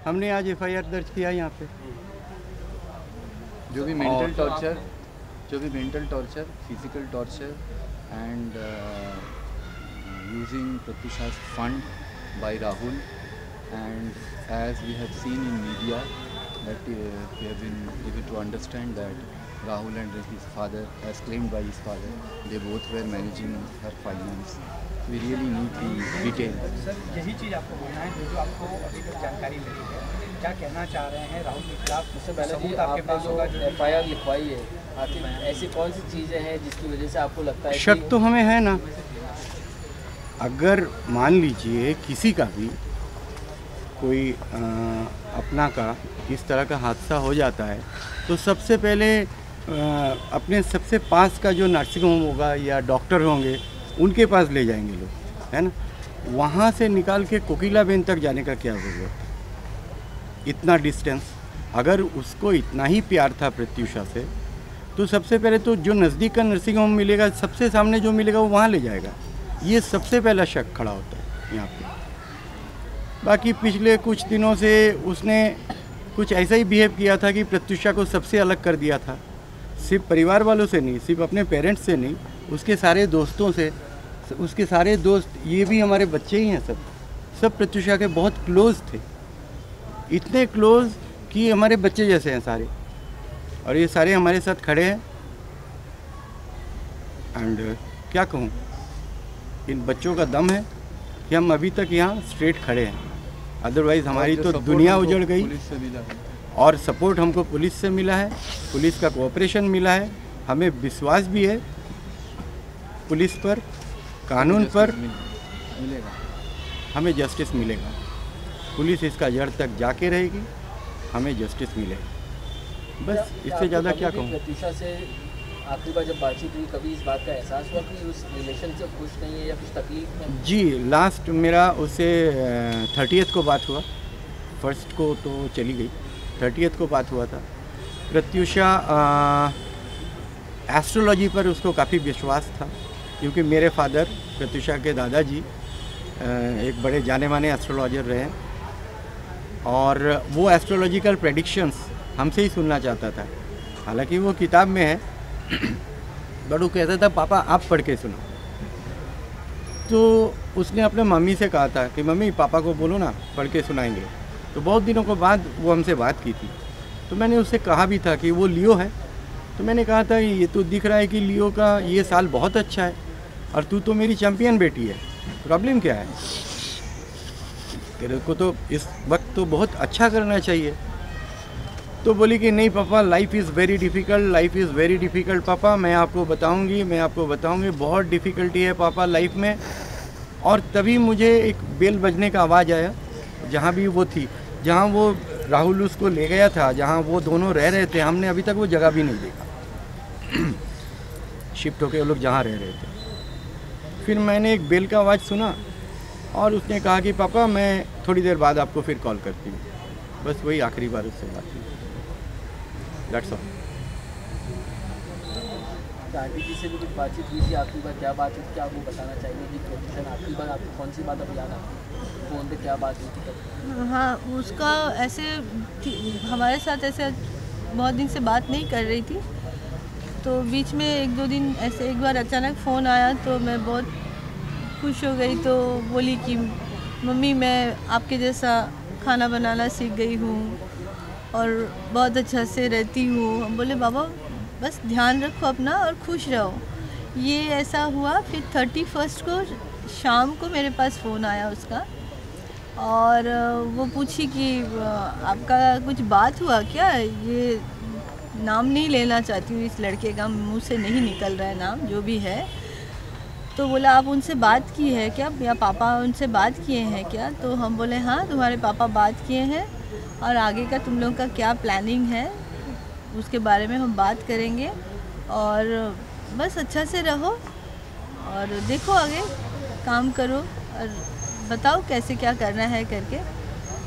हमने आज एफआईआर दर्ज किया यहाँ पे। जो भी mental torture, physical torture and using प्रत्युषा's fund by Rahul, and as we have seen in media that we have been able to understand that Rahul and his father, as claimed by his father, they both were managing her finance. We really need the detail. Sir यही चीज़ आपको बोलना है जो आपको अभी तक जानकारी मिली है, क्या कहना चाह रहे हैं राहुल के खिलाफ? उससे पहले जी आपके पास होगा जो एफआईआर लिखवाई है, आखिर ऐसी कौन सी चीज़ें हैं जिसकी वजह से आपको लगता है शक तो हमें है ना। अगर मान लीजिए किसी का भी कोई अपना का इस तरह का हादसा हो जाता है तो सबसे पहले अपने सबसे पास का जो नर्सिंग होम होगा या डॉक्टर होंगे उनके पास ले जाएंगे लोग, है ना। वहाँ से निकाल के कोकिलाबेन तक जाने का क्या ज़रूरत है, इतना डिस्टेंस। अगर उसको इतना ही प्यार था प्रत्युषा से तो सबसे पहले तो जो नज़दीक का नर्सिंग होम मिलेगा, सबसे सामने जो मिलेगा वो वहाँ ले जाएगा। ये सबसे पहला शक खड़ा होता है यहाँ पे। बाकी पिछले कुछ दिनों से उसने कुछ ऐसा ही बिहेव किया था कि प्रत्युषा को सबसे अलग कर दिया था, सिर्फ परिवार वालों से नहीं, सिर्फ अपने पेरेंट्स से नहीं, उसके सारे दोस्तों से। उसके सारे दोस्त, ये भी हमारे बच्चे ही हैं, सब प्रत्युषा के बहुत क्लोज थे, इतने क्लोज कि हमारे बच्चे जैसे हैं सारे। और ये सारे हमारे साथ खड़े हैं। एंड क्या कहूँ, इन बच्चों का दम है कि हम अभी तक यहाँ स्ट्रेट खड़े हैं। अदरवाइज़ हमारी तो दुनिया उजड़ गई। और सपोर्ट हमको पुलिस से मिला है, पुलिस का कोऑपरेशन मिला है, हमें विश्वास भी है पुलिस पर, कानून पर। मिलेगा, हमें जस्टिस मिलेगा। पुलिस इसका जड़ तक जाके रहेगी, हमें जस्टिस मिलेगा। बस इससे ज़्यादा क्या कहूँ। प्रत्युषा से आखिरी बार जब बातचीत हुई, कभी इस बात का एहसास हुआ कि उस रिलेशन से खुश नहीं है या कुछ तकलीफ में? जी, लास्ट मेरा उससे 30th को बात हुआ। फर्स्ट को तो चली गई, 30th को बात हुआ था। प्रत्युषा एस्ट्रोलॉजी पर उसको काफ़ी विश्वास था, क्योंकि मेरे फादर प्रत्युषा के दादाजी एक बड़े जाने माने एस्ट्रोलॉजर रहे हैं, और वो एस्ट्रोलॉजिकल प्रेडिक्शंस हमसे ही सुनना चाहता था। हालांकि वो किताब में है, बट वो कहता था पापा आप पढ़ के सुनो। तो उसने अपने मम्मी से कहा था कि मम्मी पापा को बोलो ना, पढ़ के सुनाएंगे। तो बहुत दिनों के बाद वो हमसे बात की थी, तो मैंने उससे कहा भी था कि वो लियो है। तो मैंने कहा था ये तो दिख रहा है कि लियो का ये साल बहुत अच्छा है, और तू तो मेरी चैम्पियन बेटी है, प्रॉब्लम क्या है? तेरे को तो इस वक्त तो बहुत अच्छा करना चाहिए। तो बोली कि नहीं पापा, life is very difficult, life is very difficult पापा, मैं आपको बताऊंगी, बहुत डिफ़िकल्टी है पापा लाइफ में। और तभी मुझे एक बेल बजने का आवाज़ आया, जहाँ भी वो थी, जहाँ वो राहुल उसको ले गया था, जहाँ वो दोनों रह रहे थे। हमने अभी तक वो जगह भी नहीं देखा, शिफ्ट होके वो लोग जहाँ रह रहे थे। फिर मैंने एक बेल का आवाज़ सुना, और उसने कहा कि पापा मैं थोड़ी देर बाद आपको फिर कॉल करती हूँ। बस वही आखिरी बार उससे बात हुई। That's all. आंटी जी से भी कुछ बातचीत हुई थी आखिरी बार? क्या बात हुई, क्या वो बताना चाहिए कि प्रत्युषा आखिरी बार आपको कौन सी बात अब याद आती है, फ़ोन पे क्या बात हुई थी तब? हाँ, उसका ऐसे हमारे साथ ऐसे बहुत दिन से बात नहीं कर रही थी, तो बीच में 1-2 दिन ऐसे एक बार अचानक फ़ोन आया, तो मैं बहुत खुश हो गई। तो बोली कि मम्मी मैं आपके जैसा खाना बनाना सीख गई हूँ और बहुत अच्छा से रहती हूँ। हम बोले बाबा बस ध्यान रखो अपना और खुश रहो। ये ऐसा हुआ। फिर 31 को शाम को मेरे पास फ़ोन आया उसका, और वो पूछी कि आपका कुछ बात हुआ क्या? ये नाम नहीं लेना चाहती हूँ, इस लड़के का मुंह से नहीं निकल रहा है नाम, जो भी है। तो बोला आप उनसे बात की है क्या, या पापा उनसे बात किए हैं क्या? तो हम बोले हाँ तुम्हारे पापा बात किए हैं, और आगे का तुम लोग का क्या प्लानिंग है उसके बारे में हम बात करेंगे, और बस अच्छा से रहो और देखो आगे काम करो और बताओ कैसे क्या करना है करके।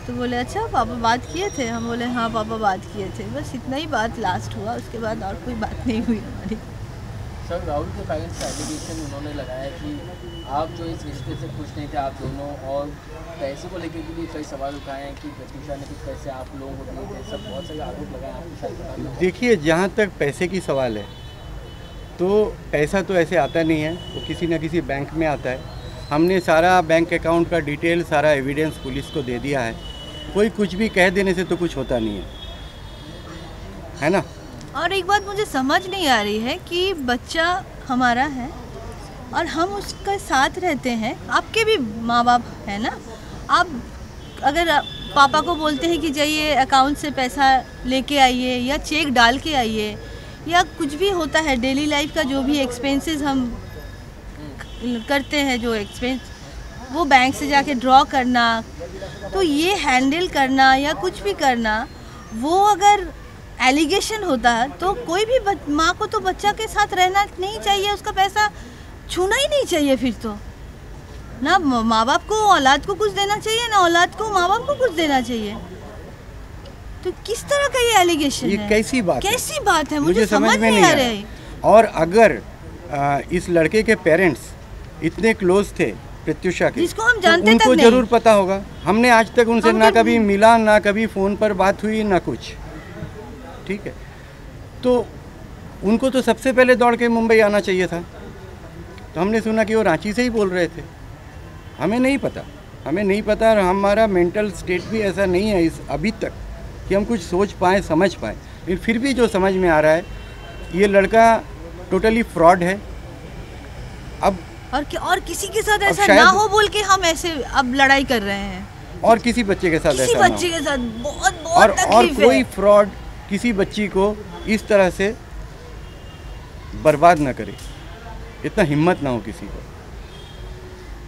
तो बोले अच्छा पापा बात किए थे? हम बोले हाँ पापा बात किए थे। बस इतना ही बात लास्ट हुआ, उसके बाद और कोई बात नहीं हुई हमारी। सर, राहुल के पेरेंट्स का एलिगेशन उन्होंने लगाया कि आप जो इस रिश्ते से खुश नहीं थे आप दोनों, और पैसे को लेकर के भी कई सवाल उठाए हैं कि प्रत्युषा ने कुछ पैसे आप लोगों को दिए थे, सब बहुत सारे आरोप लगाए। आपको शायद पता नहीं। देखिए, जहाँ तक पैसे की सवाल है तो पैसा तो ऐसे आता नहीं है, वो किसी न किसी बैंक में आता है। हमने सारा बैंक अकाउंट का डिटेल, सारा एविडेंस पुलिस को दे दिया है। कोई कुछ भी कह देने से तो कुछ होता नहीं है ना। और एक बात मुझे समझ नहीं आ रही है कि बच्चा हमारा है और हम उसका साथ रहते हैं। आपके भी माँ बाप है ना, आप अगर पापा को बोलते हैं कि जाइए अकाउंट से पैसा लेके आइए या चेक डाल के आइए, या कुछ भी होता है डेली लाइफ का जो भी एक्सपेंसेस हम करते हैं, जो एक्सपेंस वो बैंक से जाके ड्रॉ करना, तो ये हैंडल करना या कुछ भी करना, वो अगर एलिगेशन होता है तो कोई भी माँ को तो बच्चा के साथ रहना नहीं चाहिए, उसका पैसा छूना ही नहीं चाहिए। फिर तो ना माँ बाप को औलाद को कुछ देना चाहिए, ना औलाद को माँ बाप को कुछ देना चाहिए। तो किस तरह का ये एलिगेशन है? कैसी बात है? मुझे समझ नहीं आ रहा है। और अगर इस लड़के के पेरेंट्स इतने क्लोज थे प्रत्युषा के, जिसको हम जानते तो उनको तक जरूर पता होगा। हमने आज तक उनसे ना कभी मिला, ना कभी फ़ोन पर बात हुई, ना कुछ। ठीक है, तो उनको तो सबसे पहले दौड़ के मुंबई आना चाहिए था। तो हमने सुना कि वो रांची से ही बोल रहे थे। हमें नहीं पता और हमारा मेंटल स्टेट भी ऐसा नहीं है इस अभी तक कि हम कुछ सोच पाएँ, समझ पाएँ। लेकिन फिर भी जो समझ में आ रहा है, ये लड़का टोटली फ्रॉड है। अब और किसी के साथ ऐसा ना हो बोल के हम ऐसे अब लड़ाई कर रहे हैं, और किसी बच्चे के साथ ऐसा ना हो। के साथ बहुत और तकलीफ है। कोई फ्रॉड किसी बच्ची को इस तरह से बर्बाद ना करे, इतना हिम्मत ना हो किसी को।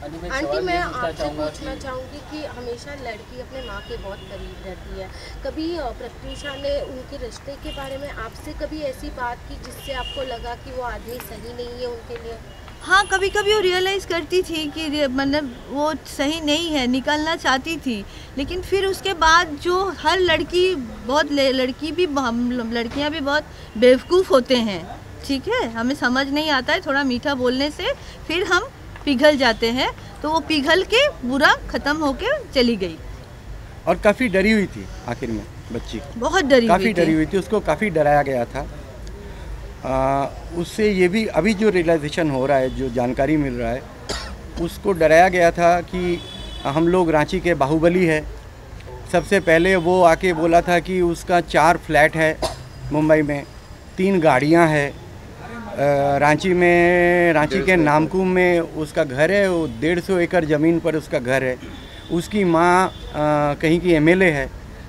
आंटी, मैं आपसे पूछना चाहूँगी कि हमेशा लड़की अपने माँ के बहुत करीब रहती है। कभी प्रत्युषा ने उनके रिश्ते के बारे में आपसे कभी ऐसी बात की जिससे आपको लगा कि वो आदमी सही नहीं है उनके लिए? हाँ, कभी कभी वो रियलाइज़ करती थी कि मतलब वो सही नहीं है, निकलना चाहती थी। लेकिन फिर उसके बाद जो हर लड़की, बहुत लड़की भी, हम लड़कियाँ भी बहुत बेवकूफ़ होते हैं। ठीक है, हमें समझ नहीं आता है, थोड़ा मीठा बोलने से फिर हम पिघल जाते हैं। तो वो पिघल के बुरा ख़त्म होके चली गई। और काफ़ी डरी हुई थी आखिर में बच्ची, बहुत काफ़ी डरी हुई थी। उसको काफ़ी डराया गया था। उससे ये भी अभी जो रियलाइजेशन हो रहा है, जो जानकारी मिल रहा है, उसको डराया गया था कि हम लोग रांची के बाहुबली है। सबसे पहले वो आके बोला था कि उसका 4 फ्लैट है मुंबई में, 3 गाड़ियां हैं। रांची के नामकुम में उसका घर है, वो 150 एकड़ ज़मीन पर उसका घर है। उसकी माँ कहीं की MLA है।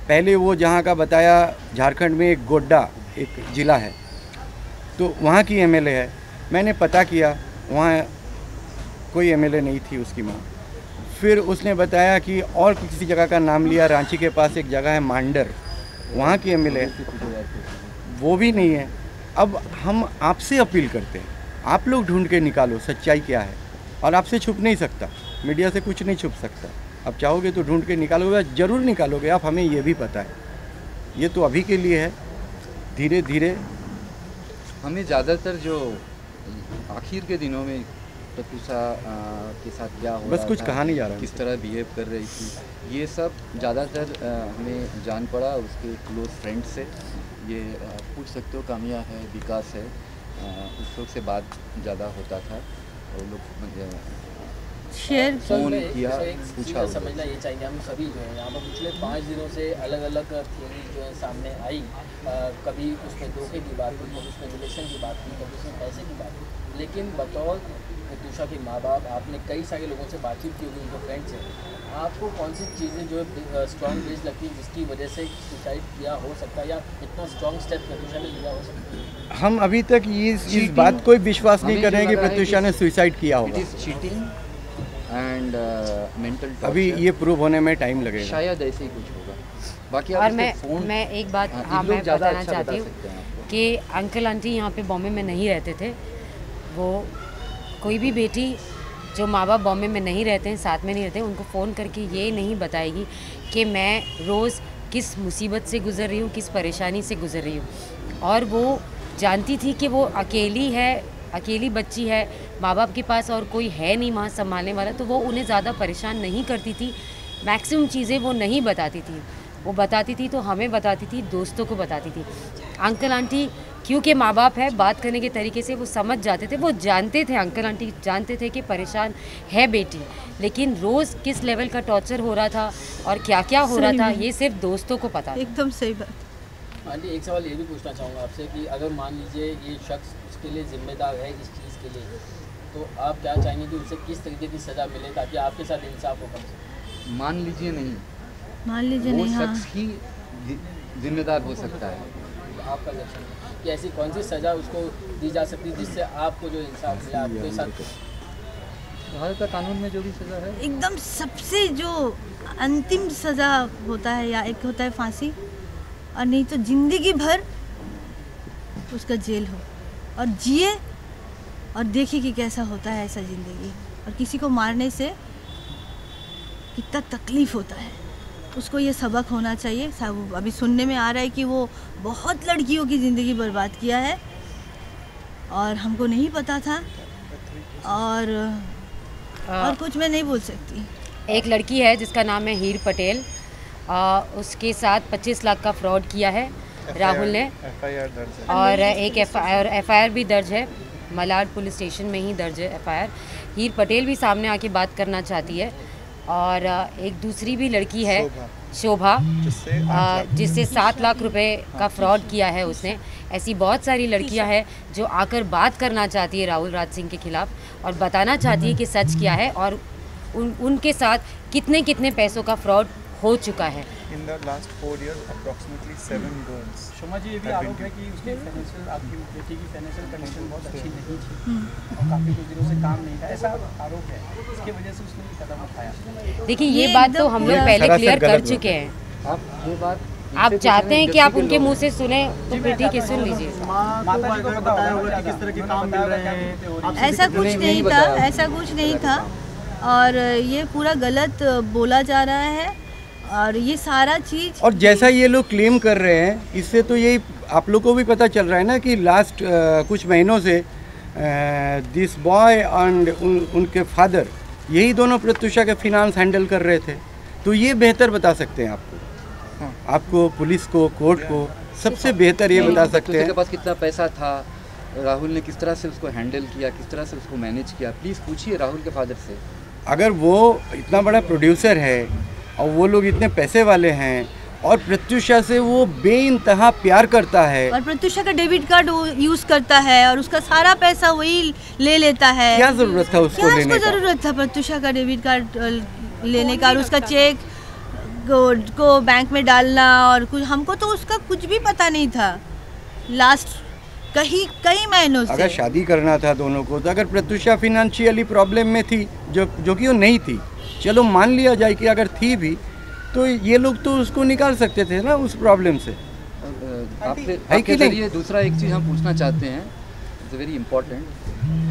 पहले वो जहाँ का बताया, झारखंड में एक गोड्डा एक ज़िला है, तो वहाँ की MLA है। मैंने पता किया, वहाँ कोई MLA नहीं थी उसकी माँ। फिर उसने बताया कि और किसी जगह का नाम लिया, रांची के पास एक जगह है मांडर, वहाँ की MLA, वो भी नहीं है। अब हम आपसे अपील करते हैं, आप लोग ढूंढ के निकालो सच्चाई क्या है। और आपसे छुप नहीं सकता, मीडिया से कुछ नहीं छुप सकता। अब चाहोगे तो ढूंढ के निकालोगे, ज़रूर निकालोगे आप, हमें ये भी पता है। ये तो अभी के लिए है, धीरे धीरे हमें ज़्यादातर जो आखिर के दिनों में प्रत्युषा के साथ क्या हो बस रहा कुछ था, कहा नहीं जा रहा, किस तरह बिहेव कर रही थी, ये सब ज़्यादातर हमें जान पड़ा उसके क्लोज फ्रेंड से। ये पूछ सकते हो, कामिया है, विकास है, उस लोग से बात ज़्यादा होता था। और लोग शेयर फ़ोन किया, पूछा। समझना ये चाहिए, हम सभी जो है यहाँ पर पिछले 5 दिनों से अलग अलग थियरी जो है सामने आई। कभी उसमें धोखे की बात हुई, कभी उसमें रिलेशन की बात हुई, कभी उसमें पैसे की बात हुई। लेकिन बतौर प्रत्युषा के माँ बाप, आपने कई सारे लोगों से बातचीत की होगी, उनके फ्रेंड्स हैं, आपको कौन सी चीज़ें जो है स्ट्रॉन्ग बेस लगती है जिसकी वजह से सुसाइड किया हो सकता है, या इतना स्ट्रॉन्ग स्टेप प्रत्युषा ने लिया हो सकता है? हम अभी तक इस बात को विश्वास नहीं कर रहे हैं कि प्रत्युषा ने सुसाइड किया होगा। चीटिंग एंड मेंटल टॉर्चर, अभी ये प्रूव होने में टाइम लगेगा, शायद ऐसे ही कुछ होगा। बाकी और मैं एक बात मैं बताना चाहती हूँ कि अंकल आंटी यहाँ पे बॉम्बे में नहीं रहते थे। वो कोई भी बेटी जो माँ बाप बॉम्बे में नहीं रहते हैं, साथ में नहीं रहते, उनको फ़ोन करके ये नहीं बताएगी कि मैं रोज़ किस मुसीबत से गुज़र रही हूँ, किस परेशानी से गुज़र रही हूँ। और वो जानती थी कि वो अकेली है अकेली बच्ची है, माँ बाप के पास और कोई है नहीं वहाँ संभालने वाला, तो वो उन्हें ज़्यादा परेशान नहीं करती थी। मैक्सिमम चीज़ें वो नहीं बताती थी, वो बताती थी तो हमें बताती थी, दोस्तों को बताती थी। अंकल आंटी क्योंकि माँ बाप है, बात करने के तरीके से वो समझ जाते थे, वो जानते थे, अंकल आंटी जानते थे कि परेशान है बेटी, लेकिन रोज़ किस लेवल का टॉर्चर हो रहा था और क्या क्या हो रहा था ये सिर्फ दोस्तों को पता। एकदम सही बात। आंटी एक सवाल ये भी पूछना चाहूँगा आपसे कि अगर मान लीजिए ये शख्स उसके लिए जिम्मेदार है इस चीज़ के लिए, तो आप क्या चाहेंगे कि उसे किस तरीके की सज़ा मिले ताकि आपके साथ इंसाफ हो? कम से मान लीजिए नहीं, मान लीजिए वो नहीं, हाँ। शख्स ही जिम्मेदार हो सकता है। आपका लक्ष्य कि ऐसी कौन सी सज़ा उसको दी जा सकती है जिससे आपको जो इंसाफ मिला आपके साथ? भारत का कानून में जो भी सज़ा है, एकदम सबसे जो अंतिम सज़ा होता है, या एक होता है फांसी, और नहीं तो जिंदगी भर उसका जेल हो, और जिए और देखे कि कैसा होता है ऐसा ज़िंदगी। और किसी को मारने से कितना तकलीफ़ होता है, उसको ये सबक होना चाहिए। अभी सुनने में आ रहा है कि वो बहुत लड़कियों की ज़िंदगी बर्बाद किया है और हमको नहीं पता था, और कुछ मैं नहीं बोल सकती। एक लड़की है जिसका नाम है हीर पटेल, उसके साथ 25 लाख का फ्रॉड किया है राहुल ने, और एक एफआईआर भी दर्ज है, मलाड पुलिस स्टेशन में ही दर्ज है एफआईआर। हीर पटेल भी सामने आके बात करना चाहती है। और एक दूसरी भी लड़की है शोभा, जिससे 7 लाख रुपए का फ्रॉड किया है उसने। ऐसी बहुत सारी लड़कियां हैं जो आकर बात करना चाहती है राहुल राज सिंह के खिलाफ और बताना चाहती है कि सच क्या है और उनके साथ कितने कितने पैसों का फ्रॉड हो चुका है। In the last 4 years, approximately 7 girls. शोमा जी, ये भी आरोप है कि उसकी फाइनेंशियल, आपकी बेटी की फाइनेंशियल कंडीशन बहुत अच्छी नहीं थी और काफ़ी कुछ दिनों से काम नहीं था, ऐसा आरोप है। इसकी वजह से उसने ये कदम उठाया। देखिए ये बात तो हम लोग पहले क्लियर कर चुके हैं। आप ये बात आप चाहते हैं कि आप उनके मुंह से सुने तो फिर ठीक है, सुन लीजिए। माता जी को बताया होगा कि किस तरह के काम मिल रहे हैं। ऐसा कुछ नहीं था, ऐसा कुछ नहीं था, और ये पूरा गलत बोला जा रहा है और ये सारा चीज़। और जैसा ये लोग क्लेम कर रहे हैं, इससे तो यही आप लोग को भी पता चल रहा है ना कि लास्ट कुछ महीनों से दिस बॉय एंड उनके फादर, यही दोनों प्रत्युषा के फिनांस हैंडल कर रहे थे। तो ये बेहतर बता सकते हैं आपको पुलिस को, कोर्ट को, सबसे बेहतर ये बता सकते हैं। के पास कितना पैसा था, राहुल ने किस तरह से उसको हैंडल किया, किस तरह से उसको मैनेज किया, प्लीज़ पूछिए राहुल के फादर से। अगर वो इतना बड़ा प्रोड्यूसर है और वो लोग इतने पैसे वाले हैं और प्रत्युषा से वो बेइंतहा प्यार करता है, और प्रत्युषा का डेबिट कार्ड वो यूज़ करता है और उसका सारा पैसा वही ले लेता है। क्या ज़रूरत था उसको लेने का? ज़रूरत था प्रत्युषा का डेबिट कार्ड लेने का और उसका चेक को बैंक में डालना, और कुछ हमको तो उसका कुछ भी पता नहीं था लास्ट कई महीनों से। अगर शादी करना था दोनों को, तो अगर प्रत्युषा फिनेंशियली प्रॉब्लम में थी, जो कि वो नहीं थी, चलो मान लिया जाए कि अगर थी भी, तो ये लोग तो उसको निकाल सकते थे ना उस प्रॉब्लम से। आपके जरिए दूसरा एक चीज़ हम पूछना चाहते हैं, इट्स वेरी इंपॉर्टेंट।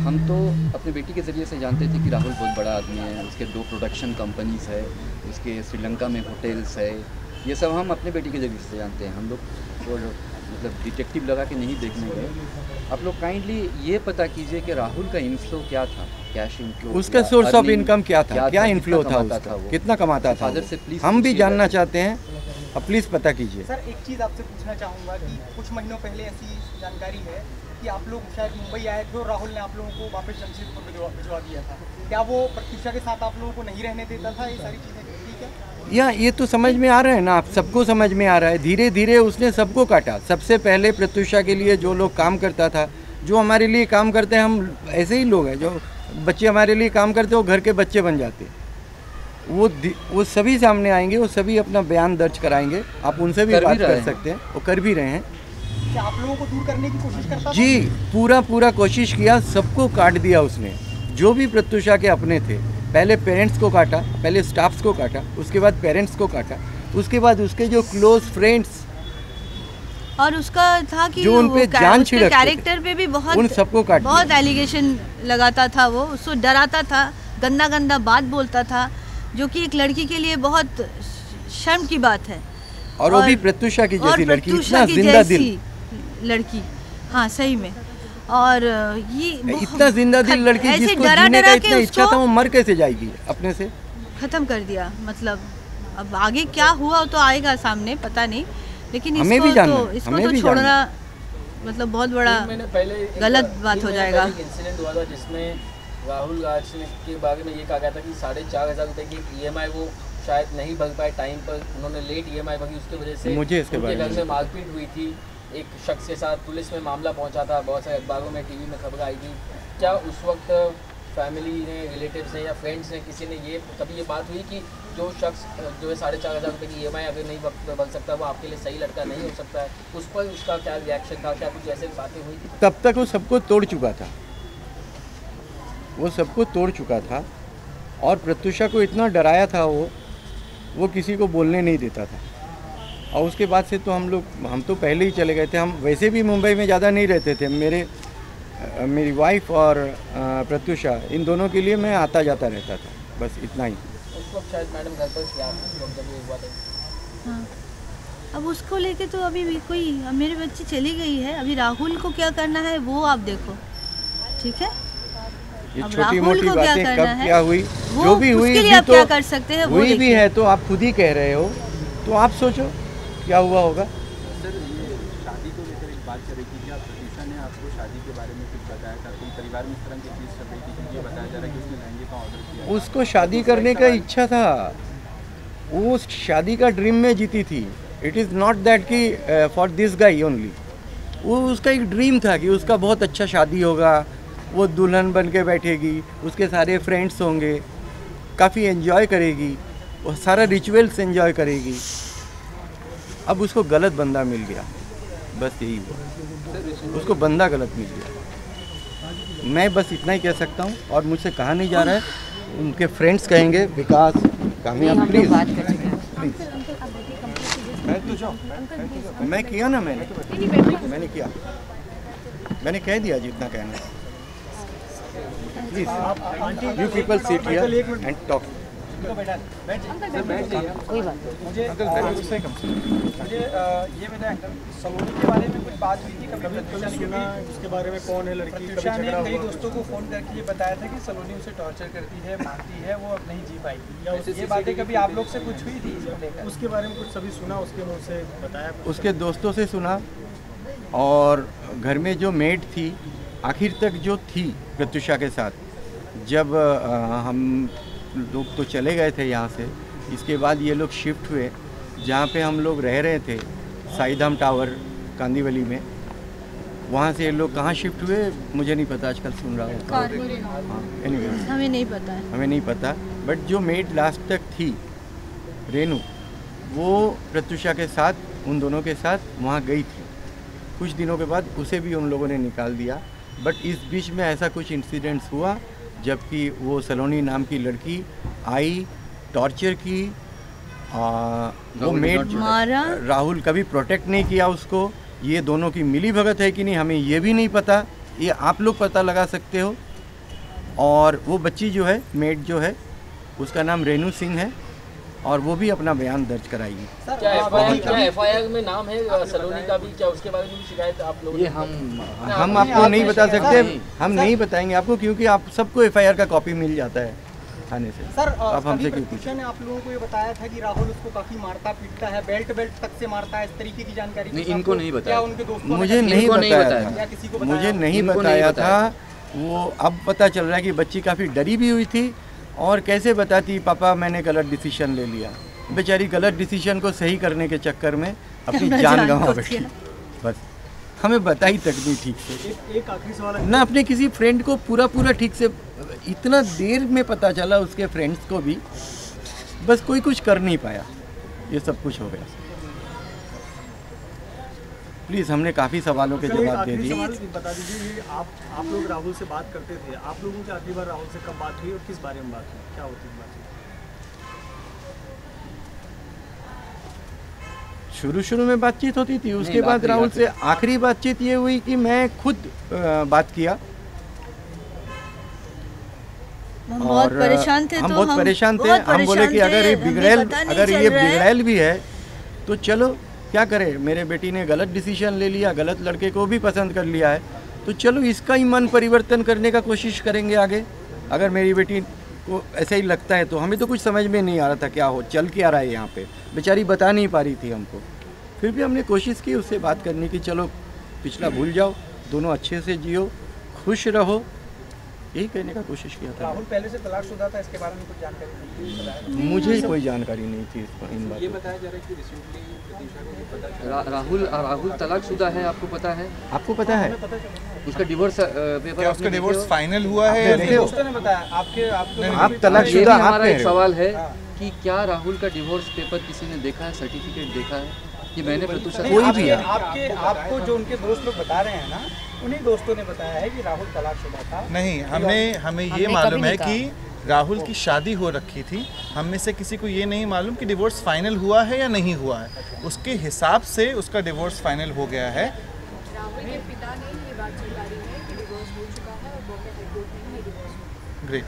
हम तो अपने बेटी के ज़रिए से जानते थे कि राहुल बहुत बड़ा आदमी है, उसके 2 प्रोडक्शन कंपनीज है, उसके श्रीलंका में होटल्स है, ये सब हम अपने बेटी के ज़रिए से जानते हैं। हम लोग तो मतलब डिटेक्टिव लगा के नहीं देखने गए। आप लोग काइंडली ये पता कीजिए कि राहुल का इनफ्लो क्या था, कैश इनफ्लो, उसका सोर्स ऑफ इनकम क्या था, क्या इनफ्लो था उसका, कितना कमाता था। हम भी जानना चाहते हैं, अब प्लीज़ पता कीजिए। सर एक चीज़ आपसे पूछना चाहूँगा कि कुछ महीनों पहले ऐसी जानकारी है कि आप लोग शायद मुंबई आए थे और राहुल ने आप लोगों को वापस जमशेदपुर भिजवा दिया था। क्या वो प्रत्युषा के साथ आप लोगों को नहीं रहने देता था? ये सारी चीज़ें ठीक है? या ये तो समझ में आ रहा है ना, आप सबको समझ में आ रहा है। धीरे धीरे उसने सबको काटा। सबसे पहले प्रत्युषा के लिए जो लोग काम करता था, जो हमारे लिए काम करते हैं, हम ऐसे ही लोग हैं, जो बच्चे हमारे लिए काम करते हैं वो घर के बच्चे बन जाते, वो सभी सामने आएंगे, वो सभी अपना बयान दर्ज कराएंगे। आप उनसे भी बात कर सकते हैं, वो कर भी रहे हैं। क्या आप लोगों को दूर करने की कोशिश करता था? जी, पूरा कोशिश किया, सबको काट दिया उसने, जो भी प्रत्युषा के अपने थे। पहले पेरेंट्स को काटा, पहले स्टाफ्स को काटा, उसके बाद पेरेंट्स को काटा, उसके बाद उसके जो क्लोज फ्रेंड्स और उसका था कि जो उन पे जान छिड़कते थे, कैरेक्टर पे भी बहुत उन सबको काट दिया। बहुत एलिगेशन लगाता था, वो उसको डराता था, गंदा बात बोलता था, जो कि एक लड़की के लिए बहुत शर्म की बात है। और वो भी प्रत्युषा की जैसी लड़की, इतना जिंदा दिल लड़की, हाँ सही में। और ये इतना जिंदा दिल लड़की ऐसे जिसको डरा जीने का डरा के इतना इच्छा उसको था, वो मर कैसे जाएगी अपने से? ख़त्म कर दिया। मतलब अब आगे क्या हुआ तो आएगा सामने, पता नहीं, लेकिन हमें भी जानना है, इसको हमें तो भी छोड़ना मतलब बहुत बड़ा गलत बात हो जाएगा। इंसिडेंट हुआ था जिसमें राहुल राज के बारे में ये कहा गया था कि 4,500 रुपये की EMI वो शायद नहीं भर पाए टाइम पर, उन्होंने लेट EMI भरी, उसकी वजह से मुझे इसके बारे घर में मारपीट हुई थी। एक शख्स के साथ पुलिस में मामला पहुंचा था, बहुत सारे अखबारों में, टीवी में खबर आई थी। क्या उस वक्त फैमिली ने, रिलेटिव्स ने या फ्रेंड्स ने, किसी ने कभी ये बात हुई कि जो शख्स जो है 4,500 रुपये की EMI अगर नहीं भर सकता वो आपके लिए सही लड़का नहीं हो सकता है, उस पर उसका क्या रिएक्शन था? क्या कुछ ऐसे बातें हुई थी? तब तक वो सबको तोड़ चुका था, वो सबको तोड़ चुका था, और प्रत्युषा को इतना डराया था वो किसी को बोलने नहीं देता था। और उसके बाद से तो हम तो पहले ही चले गए थे। हम वैसे भी मुंबई में ज़्यादा नहीं रहते थे। मेरी वाइफ और प्रत्युषा, इन दोनों के लिए मैं आता जाता रहता था, बस इतना ही। उस वक्त शायद मैडम घर पर जब ये हुआ था। हाँ, अब उसको लेके तो अभी भी कोई, मेरी बच्ची चली गई है, अभी राहुल को क्या करना है वो आप देखो, ठीक है? ये अब छोटी राहुल मोटी को क्या बातें करना कब है, क्या हुई, वो जो भी हुई उसके लिए भी आप तो क्या कर सकते हैं वो हुई भी देखिए। है, तो आप खुद ही कह रहे हो, तो आप सोचो क्या हुआ होगा। सर, ये शादी को लेकर एक बात कर रही थी, क्या प्रत्युषा ने आपको शादी के बारे में कुछ बताया था? कोई परिवार में इस तरह की चीज़ चल रही थी, ये बताया जा रहा है कि उसने लहंगे का ऑर्डर किया, उसको शादी करने का इच्छा था, वो शादी का ड्रीम में जीती थी। इट इज़ नॉट दैट कि फॉर दिस गाई ओनली, वो उसका एक ड्रीम था कि उसका बहुत अच्छा शादी होगा, वो दुल्हन बन के बैठेगी, उसके सारे फ्रेंड्स होंगे, काफ़ी एंजॉय करेगी, वो सारा रिचुअल्स एंजॉय करेगी। अब उसको गलत बंदा मिल गया, बस यही हुआ, उसको बंदा गलत मिल गया। मैं बस इतना ही कह सकता हूँ, और मुझसे कहा नहीं जा रहा है, उनके फ्रेंड्स कहेंगे। विकास, कामयाब, प्लीज़ प्लीज़। मैं किया ना, मैंने किया, मैंने कह दिया जितना कहना है। Please you people sit here and talk. कोई बात नहीं। मुझे ये बताएं, सलोनी के बारे में कुछ बात हुई थी कभी? प्रत्युषा ने सुना उसके बारे में, कौन है लड़की? प्रत्युषा ने कई दोस्तों को फ़ोन करके ये बताया था कि सलोनी उसे टॉर्चर करती है, मारती है, वो अब नहीं जी पाएगी, या ये बातें कभी आप लोग से कुछ हुई थी इसको लेकर? उसके बारे में कुछ सभी सुना, उसके मुँह से बताया? उसके दोस्तों से सुना, और घर में जो मेड थी आखिर तक जो थी प्रत्युषा के साथ, जब हम लोग तो चले गए थे यहाँ से, इसके बाद ये लोग शिफ्ट हुए जहाँ पे हम लोग रह रहे थे, साईधाम टावर कांदीवली में। वहाँ से ये लोग कहाँ शिफ्ट हुए मुझे नहीं पता, आजकल सुन रहा हूँ। हाँ, एनीवे हमें नहीं पता है, हमें नहीं पता। बट जो मेड लास्ट तक थी रेनू, वो प्रत्युषा के साथ, उन दोनों के साथ वहाँ गई थी। कुछ दिनों के बाद उसे भी उन लोगों ने निकाल दिया। बट इस बीच में ऐसा कुछ इंसिडेंट्स हुआ, जबकि वो सलोनी नाम की लड़की आई, टॉर्चर की, वो मेड मारा, राहुल कभी प्रोटेक्ट नहीं किया उसको। ये दोनों की मिली भगत है कि नहीं हमें ये भी नहीं पता, ये आप लोग पता लगा सकते हो। और वो बच्ची जो है, मेड जो है, उसका नाम रेनू सिंह है, और वो भी अपना बयान दर्ज कराएगी। क्या FIR में नाम है सलोनी का भी? क्या उसके बारे में भी शिकायत आप लोग? ये हम आपको नहीं बता सकते, हम नहीं बताएंगे आपको, क्योंकि आप सबको FIR का कॉपी मिल जाता है थाने से। सर, आप हमसे क्यों प्रत्युषा ने आप लोगों को ये बताया था कि राहुल उसको काफी मारता पीटता है, बेल्ट तक से मारता है, इस तरीके की जानकारी? नहीं, इनको नहीं बताया। क्या उनके दोस्तों मुझे नहीं बताया था, या किसी को बताया? मुझे नहीं बताया था। वो अब पता चल रहा है कि बच्ची काफ़ी डरी भी हुई थी, और कैसे बताती पापा मैंने गलत डिसीजन ले लिया। बेचारी गलत डिसीजन को सही करने के चक्कर में अपनी जान गंवा बैठी। बस हमें बताई तक नहीं ठीक से। एक आखिरी सवाल ना अपने किसी फ्रेंड को पूरा ठीक से, इतना देर में पता चला उसके फ्रेंड्स को भी, बस कोई कुछ कर नहीं पाया, ये सब कुछ हो गया। प्लीज़, हमने काफ़ी सवालों के जवाब दे दिए। बता दीजिए, आप लोग राहुल से बात करते थे, आप लोगों की आखिरी बार राहुल से कब बात हुई और किस बारे में बात हुई, क्या होती बात? शुरू में बातचीत होती थी, उसके बाद राहुल से आखिरी बातचीत ये हुई कि मैं खुद बात किया। हम बहुत परेशान थे, हम बहुत परेशान थे। हम बोले कि अगर ये बिगड़ैल भी है तो चलो क्या करें, मेरे बेटी ने गलत डिसीजन ले लिया, गलत लड़के को भी पसंद कर लिया है, तो चलो इसका ही मन परिवर्तन करने का कोशिश करेंगे आगे। अगर मेरी बेटी को ऐसा ही लगता है तो हमें तो कुछ समझ में नहीं आ रहा था क्या हो चल के आ रहा है यहाँ पे, बेचारी बता नहीं पा रही थी हमको। फिर भी हमने कोशिश की उससे बात करने की, चलो पिछला भूल जाओ, दोनों अच्छे से जियो, खुश रहो, यही कहने का कोशिश किया था। राहुल पहले से तलाकशुदा था, इसके बारे में कुछ जानकारी नहीं? मुझे कोई जानकारी नहीं थी इन बातों। ये बताया जा रहा है कि रिसेंटली प्रतीक्षा को पता चला राहुल तलाकशुदा है, आपको पता है? आपको पता है उसका डिवोर्स पेपर, क्या उसका डिवोर्स फाइनल हुआ है या नहीं? दोस्तों ने बताया आपको आप तलाकशुदा? हमारा एक सवाल है कि क्या राहुल का डिवोर्स पेपर किसी ने देखा है, सर्टिफिकेट देखा है? ये मैंने प्रत्युषा कोई भी है आपको जो उनके दोस्त लोग बता रहे हैं ना, उन्हीं दोस्तों ने बताया है कि राहुल तलाकशुदा था। नहीं, हमें ये मालूम है कि राहुल की शादी हो रखी थी। हम में से किसी को ये नहीं मालूम कि डिवोर्स फाइनल हुआ है या नहीं हुआ है। उसके हिसाब से उसका डिवोर्स फाइनल हो गया है। राहुल के पिता ने ये बात स्वीकारी है कि डिवोर्स हो चुका है और बॉम्बे हाईकोर्ट में ही डिवोर्स हो। ग्रेट,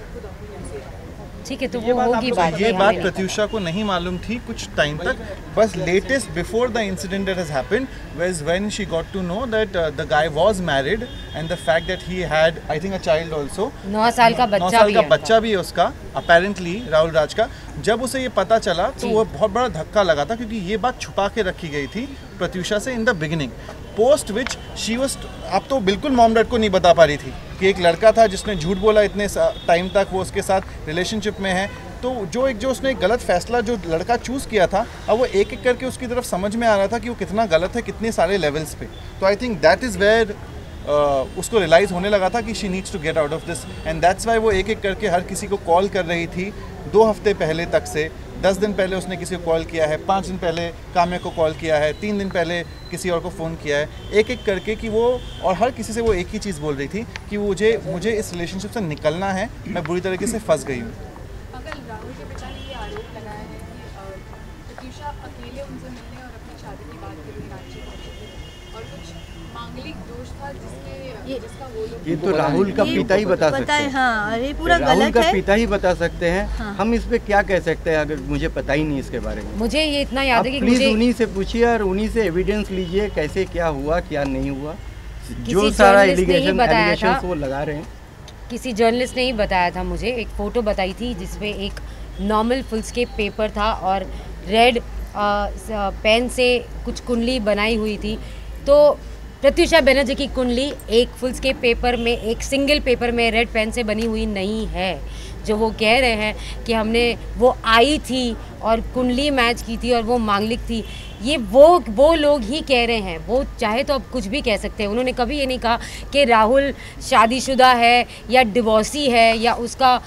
ठीक है, तो वो होगी बात। ये बात प्रत्युषा को नहीं मालूम थी कुछ टाइम तक। बस latest before the incident that has happened was when she got to know that the guy was married and the fact that he had I think a child also. 9 साल का बच्चा भी है उसका, अपेरेंटली राहुल राज का। जब उसे ये पता चला तो वो बहुत बड़ा धक्का लगा था, क्योंकि ये बात छुपा के रखी गई थी प्रत्युषा से in the beginning. Post which she was, अब तो बिल्कुल मॉम डैड को नहीं बता पा रही थी कि एक लड़का था जिसने झूठ बोला इतने टाइम तक, वो उसके साथ रिलेशनशिप में है। तो जो उसने एक गलत फैसला जो लड़का चूज़ किया था, अब वो एक एक करके उसकी तरफ समझ में आ रहा था कि वो कितना गलत है, कितने सारे लेवल्स पे। तो I think that is where उसको रियलाइज़ होने लगा था कि she needs to get out of this, and that's why वो एक एक करके हर किसी को कॉल कर रही थी 2 हफ्ते पहले तक से। 10 दिन पहले उसने किसी को कॉल किया है, 5 दिन पहले काम्या को कॉल किया है, 3 दिन पहले किसी और को फ़ोन किया है, एक एक करके कि वो, और हर किसी से वो एक ही चीज़ बोल रही थी कि मुझे इस रिलेशनशिप से निकलना है, मैं बुरी तरीके से फंस गई हूँ। अगर राहुल के पिता ने ये आरोप लगाया है कि प्रत्युषा अकेले उनसे मिलने और अपनी शादी की बात के लिए रांची पहुंची थी और कुछ मांगलिक दोष था जिसका वो लोग, ये तो राहुल का पिता ही बता सकते हैं। हाँ, ये पूरा राहुल गलत का है। पिता ही बता सकते हैं। हाँ। हम इस पे क्या कह सकते हैं अगर मुझे पता ही नहीं इसके बारे में। मुझे ये इतना याद है कि प्लीज मुझे उन्हीं से पूछिए और उन्हीं से एविडेंस लीजिए कैसे क्या हुआ क्या नहीं हुआ। जो किसी सारा जर्नलिस्ट ने ही बताया एलिगेशन था। वो लगा रहे हैं। किसी जर्नलिस्ट ने ही बताया था मुझे, एक फ़ोटो बताई थी जिसमें एक नॉर्मल फुल स्केप पेपर था और रेड पेन से कुछ कुंडली बनाई हुई थी। तो प्रत्युषा बनर्जी की कुंडली एक फुल स्केप पेपर में, एक सिंगल पेपर में रेड पेन से बनी हुई नहीं है। जो वो कह रहे हैं कि वो आई थी और कुंडली मैच की थी और वो मांगलिक थी, ये वो लोग ही कह रहे हैं। वो चाहे तो अब कुछ भी कह सकते हैं। उन्होंने कभी ये नहीं कहा कि राहुल शादीशुदा है या डिवोर्सी है या उसका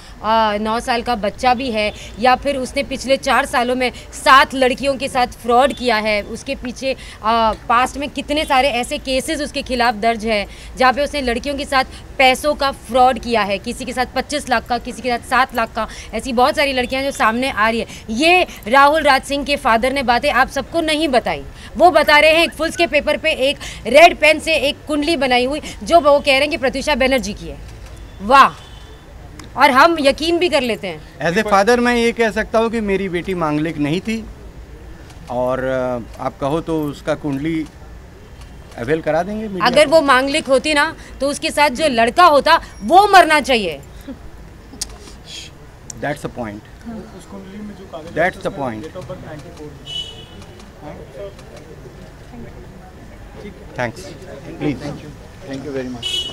9 साल का बच्चा भी है या फिर उसने पिछले 4 सालों में 7 लड़कियों के साथ फ्रॉड किया है। उसके पीछे पास्ट में कितने सारे ऐसे केसेस उसके खिलाफ दर्ज है जहाँ पे उसने लड़कियों के साथ पैसों का फ्रॉड किया है, किसी के साथ 25 लाख का, किसी के साथ 7 लाख का। ऐसी बहुत सारी लड़कियां जो सामने आ रही है। ये राहुल राज सिंह के फादर ने बातें आप सबको नहीं बताई। वो बता रहे हैं एक फुल्स के पेपर पे एक रेड पेन से एक कुंडली बनाई हुई जो वो कह रहे हैं कि प्रत्युषा बनर्जी की है। वाह, और हम यकीन भी कर लेते हैं। एज ए फादर मैं ये कह सकता हूँ कि मेरी बेटी मांगलिक नहीं थी और आप कहो तो उसका कुंडली अवेल करा देंगे। अगर वो मांगलिक होती ना तो उसके साथ जो लड़का होता वो मरना चाहिए। That's the point, that's the point. Thanks, please, thank you very much.